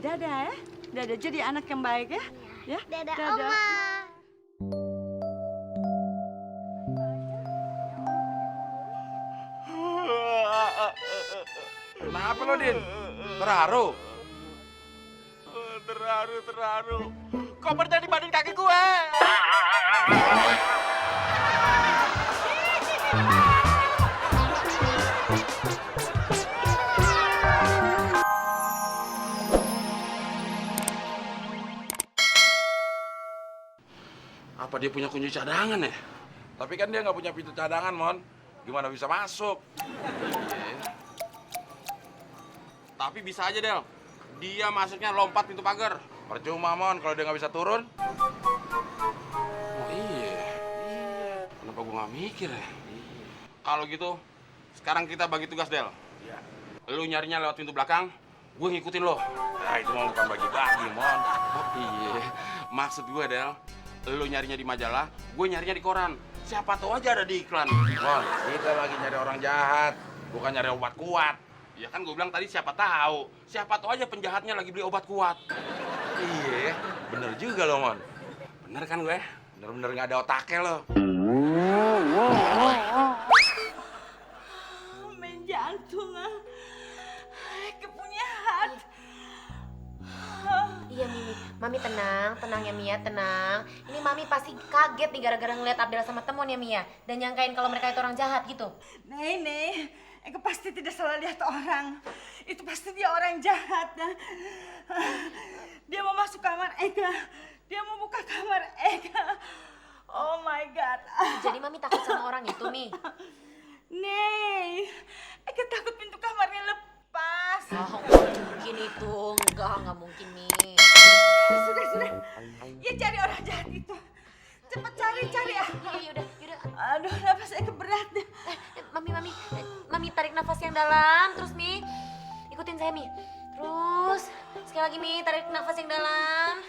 Dadah ya. Dadah, jadi anak yang baik ya. Ya. Dadah, Oma. Kenapa lo, Din? Terharu? Terharu. Kopernya dibanding kaki gue. Apa dia punya kunci cadangan ya? Tapi kan dia nggak punya pintu cadangan, Mon. Gimana bisa masuk? Tapi bisa aja, Del. Dia masuknya lompat pintu pagar. Percuma, Mon, kalau dia nggak bisa turun. Oh iya. Kenapa gua nggak mikir ya? Kalau gitu, sekarang kita bagi tugas, Del. Iya. Lu nyarinya lewat pintu belakang, gue ngikutin lo. Nah, itu mah bukan bagi-bagi, Mon. Oh iya, maksud gue, Del, lu nyarinya di majalah, gue nyarinya di koran. Siapa tahu aja ada di iklan. Mon, kita lagi nyari orang jahat, bukan nyari obat kuat. Ya kan gue bilang tadi siapa tahu. Siapa tahu aja penjahatnya lagi beli obat kuat. Iya, bener juga lo, Mon. Bener kan gue? Bener-bener nggak ada otaknya lo. Main jantung ah. Kepunya hat. Iya, Mimi. Mami tenang ya, Mia, tenang. Ini Mami pasti kaget nih gara-gara ngeliat Abdel sama temen ya, Mia. Dan nyangkain kalau mereka itu orang jahat gitu. Nih, Eka pasti tidak salah lihat orang. Itu pasti dia orang jahat. Nah. Dia mau masuk kamar Eka. Dia mau buka kamar Eka. Oh my God. Jadi Mami takut sama orang itu, Mi? Nih, Eka takut pintu kamarnya lepas. Oh, nggak mungkin itu. Nggak mungkin, Mi. Sudah. Ya cari orang jahat itu. Cepat cari ya. Iya, yaudah. Aduh, nafas Eka berat deh. Mami tarik nafas yang dalam, terus Mi, ikutin saya Mi. Terus, sekali lagi Mi, tarik nafas yang dalam.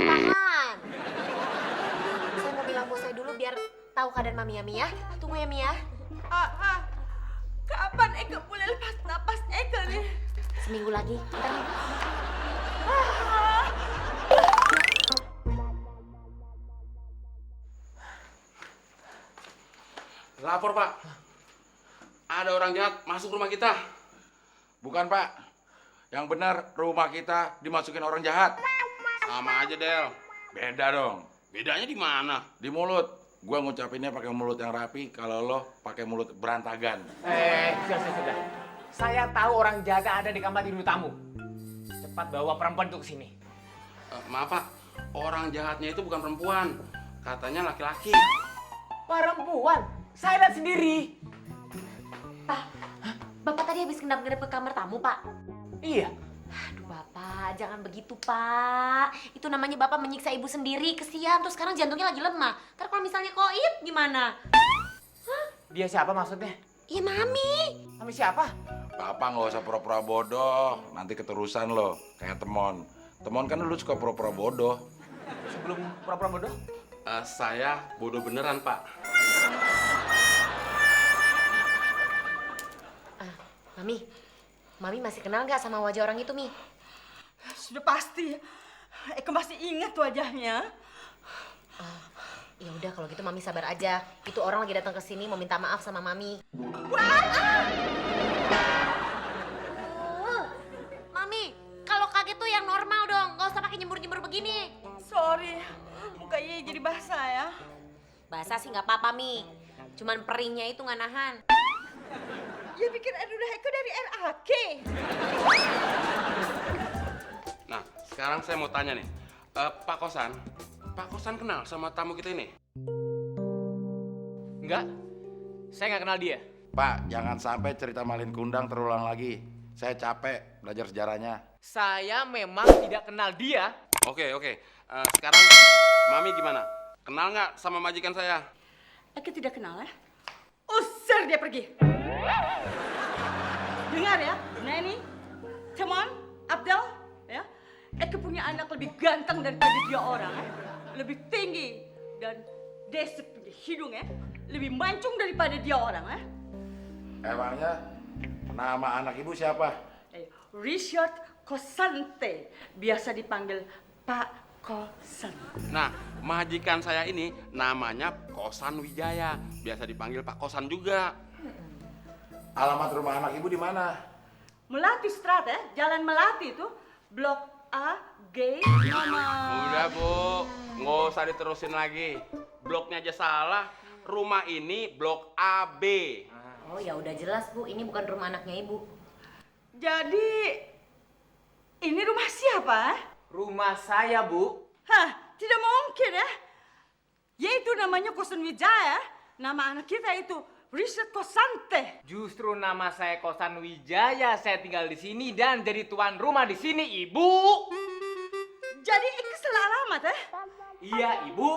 Tahan. Saya mau bilang bos saya dulu biar tahu keadaan Mami ya Mi ya. Tunggu ya Mi ya. Kapan Eka mulai lepas napas Eka nih? Seminggu lagi, ntar Mi. Lapor, Pak. Ada orang jahat masuk rumah kita. Bukan, Pak. Yang benar rumah kita dimasukin orang jahat. Sama aja, Del. Beda dong. Bedanya di mana? Di mulut. Gua ngucapinnya pakai mulut yang rapi, kalau lo pakai mulut berantagan. Sudah. Saya tahu orang jahat ada di kamar tidur tamu. Cepat bawa perempuan itu ke sini. Maaf, Pak. Orang jahatnya itu bukan perempuan. Katanya laki-laki. Perempuan? Saya lihat sendiri. Pak, Bapak tadi habis ngendap-ngendap ke kamar tamu, Pak. Iya. Aduh, Bapak, jangan begitu, Pak. Itu namanya Bapak menyiksa ibu sendiri, kesian. Terus sekarang jantungnya lagi lemah. Ntar kalau misalnya koit, gimana? Dia siapa maksudnya? Iya, Mami. Mami siapa? Papa nggak usah pura-pura bodoh, nanti keterusan lo, kayak Temon. Temon kan dulu suka pura-pura bodoh. Sebelum pura-pura bodoh? Saya bodoh beneran, Pak. Mami masih kenal nggak sama wajah orang itu, Mi? Sudah pasti. Eka masih ingat wajahnya. Ya udah kalau gitu Mami sabar aja. Itu orang lagi datang ke sini mau minta maaf sama Mami. Mami, kalau kaget tuh yang normal dong. Nggak usah pakai nyembur-nyembur begini. Sorry, muka Iya jadi basah ya. Basah sih nggak apa-apa, Mi. Cuman peringnya itu nggak nahan. Ya pikir udah Eka dari RAK. Nah, sekarang saya mau tanya nih. Pak Kosan kenal sama tamu kita ini? Enggak. Saya nggak kenal dia. Pak, jangan sampai cerita Malin Kundang terulang lagi. Saya capek belajar sejarahnya. Saya memang tidak kenal dia. Oke. Sekarang Mami gimana? Kenal nggak sama majikan saya? Eka tidak kenal ya? Usir dia pergi. Dengar ya, Neni, Temon, Abdel, ya. Eka punya anak lebih ganteng daripada dia orang, ya. Lebih tinggi dan desep punya hidung, ya. Lebih mancung daripada dia orang, ya. Emangnya nama anak ibu siapa? Richard Kosante, biasa dipanggil Pak Kosan. Nah, majikan saya ini namanya Kosan Wijaya, biasa dipanggil Pak Kosan juga. Alamat rumah anak ibu di mana? Melati Strat ya, Jalan Melati itu, Blok A, G, nomor... Udah Bu, nggak usah diterusin lagi. Bloknya aja salah. Rumah ini Blok AB. Oh ya udah jelas Bu, ini bukan rumah anaknya Ibu. Jadi, ini rumah siapa? Rumah saya, Bu. Hah, tidak mungkin ya. Yaitu namanya Kosan Wijaya. Nama anak kita itu Richard Kosante. Justru nama saya Kosan Wijaya. Saya tinggal di sini dan jadi tuan rumah di sini, Ibu. Jadi itu salah alamat ya? Iya, Ibu.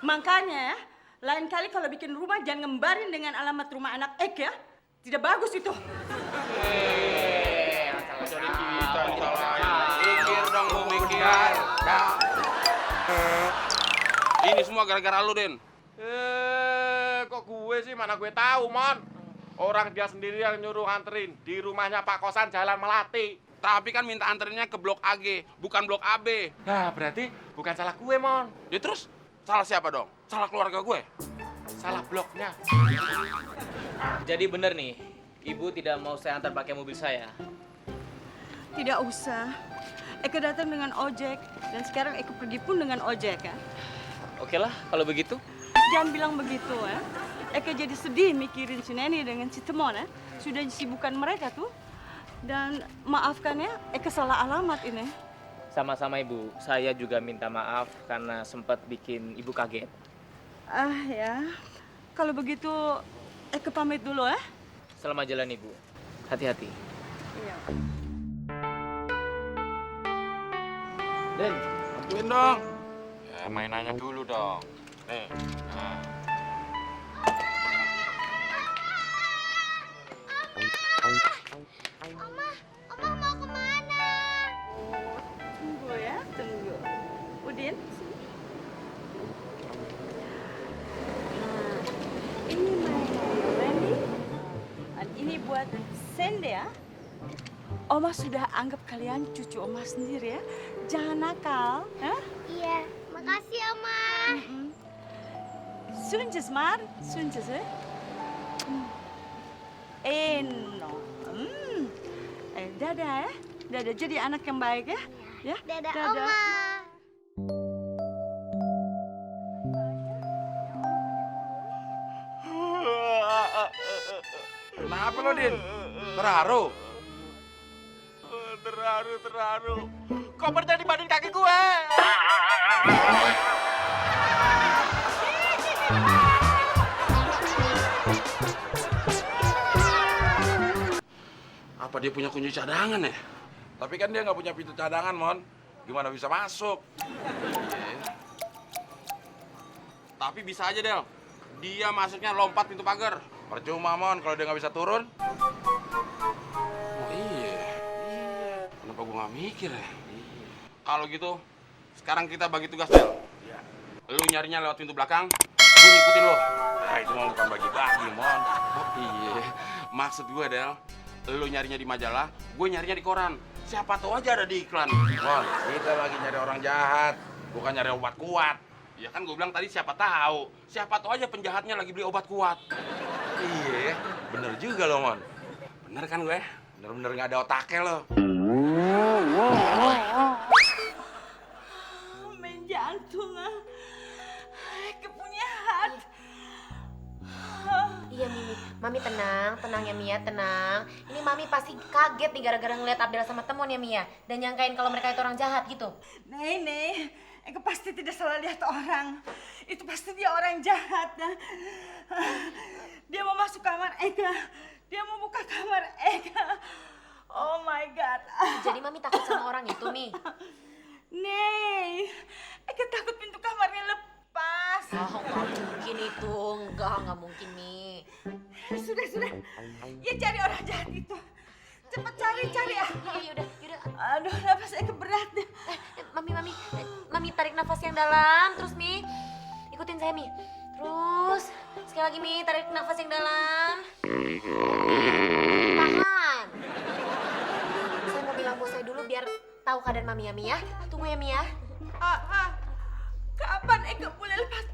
Makanya ya, lain kali kalau bikin rumah jangan ngembarin dengan alamat rumah anak Ek ya. Tidak bagus itu. Jadi kita disalahin. Mikir dong Bu, mikir. Ini semua gara-gara lu, Den. Kok gue sih, mana gue tahu, Mon. Orang dia sendiri yang nyuruh anterin di rumahnya Pak Kosan Jalan Melati. Tapi kan minta anterinnya ke Blok AG, bukan Blok AB. Nah, berarti bukan salah gue, Mon. Ya terus, salah siapa dong? Salah keluarga gue? Salah bloknya. Jadi bener nih, Ibu tidak mau saya antar pakai mobil saya. Tidak usah. Eka datang dengan ojek dan sekarang Eka pergi pun dengan ojek ya. Oke lah, kalau begitu. Jangan bilang begitu ya. Eka jadi sedih mikirin si Neni dengan si Temon ya. Sudah sibukan mereka tuh. Dan maafkan ya, Eka salah alamat ini. Sama-sama Ibu, saya juga minta maaf karena sempat bikin Ibu kaget. Ah ya, kalau begitu Eka pamit dulu ya. Selamat jalan Ibu, hati-hati. Iya. Den, Bantuin dong. Ya, mainannya dulu dong. Nih. Nah. Oma mau kemana? Tunggu ya, tunggu. Udin, sini. Nah, ini mainan Randy. Dan ini buat Sende ya. Oma sudah anggap kalian cucu Oma sendiri ya. Jangan nakal, ya? Iya, makasih Oma. Sunces maar, sunces hè. Eno. Dadah ya. Dadah, jadi anak yang baik ya. Ya. Dadah Oma. Kenapa lo, Din? Terharu? Terharu. Kopernya dibanding kaki gue. Apa dia punya kunci cadangan ya? Tapi kan dia nggak punya pintu cadangan, Mon. Gimana bisa masuk? Tapi bisa aja, Del. Dia masuknya lompat pintu pagar. Percuma, Mon, kalau dia nggak bisa turun. Oh iya. Kenapa gua nggak mikir ya? Kalau gitu, sekarang kita bagi tugas, Del. Lu nyarinya lewat pintu belakang, gua ngikutin lo. Nah, itu mah bukan bagi-bagi, Mon. Oh iya, maksud gue Del, lu nyarinya di majalah, gue nyarinya di koran. Siapa tahu aja ada di iklan. Mon, kita lagi nyari orang jahat, bukan nyari obat kuat. Ya kan gue bilang tadi siapa tahu aja penjahatnya lagi beli obat kuat. Iya, bener juga lo, Mon. Bener kan gue? Bener-bener nggak ada otaknya lo. Main jantung ah. Kepunya hat. Iya Mimi, Mami tenang ya Mia, tenang. Ini Mami pasti kaget nih gara-gara ngeliat Abdel sama Temon ya Mia. Dan nyangkain kalau mereka itu orang jahat gitu. Nih, Eka pasti tidak salah lihat orang. Itu pasti dia orang jahat. Dia mau masuk kamar Eka. Dia mau buka kamar Eka. Oh my God. Jadi Mami takut sama orang itu, Mi. Nih, Eka takut pintu kamarnya lepas. Oh, nggak mungkin itu. Nggak mungkin, Mi. Sudah. Ya cari orang jahat itu. Cepat cari ya. Iya, yaudah. Aduh, nafas Eka berat deh. Mami tarik nafas yang dalam, terus Mi. Ikutin saya, Mi. Terus, sekali lagi Mi, tarik nafas yang dalam. Tahan biar tahu keadaan Mami ya, Mi ya. Tunggu ya, Mi ya. Kapan Eka boleh lepas